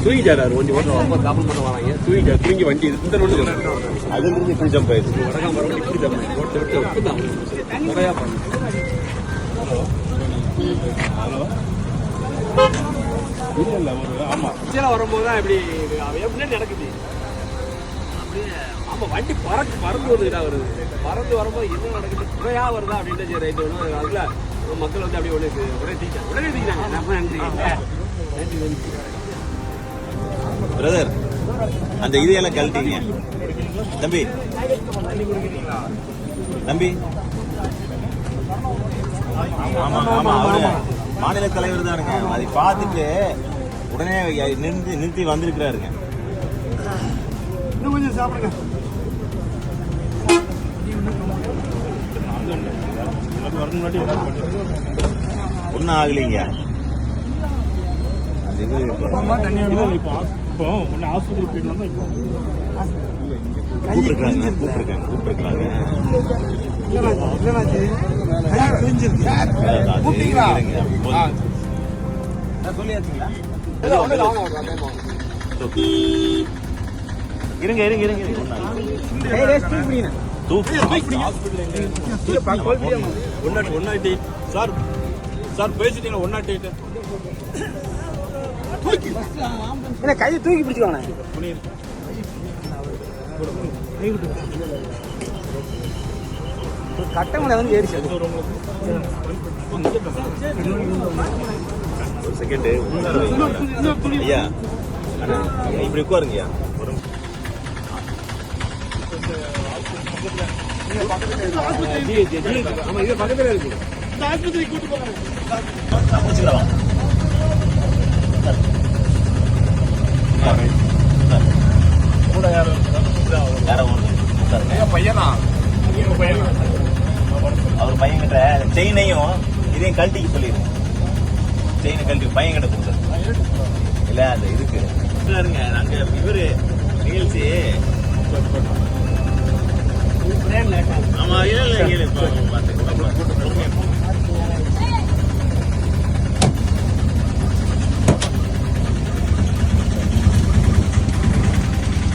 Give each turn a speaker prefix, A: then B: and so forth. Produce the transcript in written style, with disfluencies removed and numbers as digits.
A: தூங்கிட்டாரு வண்டி ஓட்ட காப்பல் மட்டும் வராங்க தூங்கிட்டாரு தூங்கி வண்டி இந்த ரோடு அதுல இருந்து இப்படி ஜம்ப் ஆயிடுச்சு வடக்காம வண்டி இப்படி ஜம்ப் ஆயிடுச்சு ஓட்ட விட்டு ஒட்டுதான் முறையா ஆமா வரும்போதுதான் இப்படி எப்படின்னு நடக்குது அப்படியே ஆமா வண்டி பறந்து வந்துக்கிட்டா வருது பறந்து வரும்போது என்ன நடக்குது குறையா வருதா அப்படின்ட்டு சரி ரைட்டு ஒன்று அதுல மக்கள் வந்து அப்படியே உடனே தீக்கிட்டாங்க ரொம்ப நன்றி
B: பிரதர் அந்த இதையெல்லாம் கழட்டிங்க தம்பி தம்பி ஆமா ஆமா அவரு மாநில தலைவர் தானுங்க அதை பார்த்துட்டு உடனே நிறுத்தி வந்திருக்கிறாருங்க
C: இன்னும் கொஞ்சம் சாப்பிடுங்க
B: ஒன்னும் ஆகலைங்க கூப்பிட்டுருக்காங்க இருங்க இருங்க இருங்க
A: சார் சார் பேசிட்டீங்களா 108
C: கையை தூக்கி பிடிச்சுவாங்க கட்டமலை வந்து ஏறிச்சு
B: ஒரு செகண்ட் ஐயா இப்படி உட்காருங்கய்யா
A: பக்கத்துல இருக்கு
B: அவர் பையன் கிட்ட செயினையும் இதையும் கழட்டிக்க சொல்லிடுங்க செயினை கழட்டி பையன் கிட்ட கொடுத்தாரு இல்ல அந்த இதுக்கு இருங்க நாங்க இவரு நிகழ்ச்சி ஆமா இல்ல பார்த்து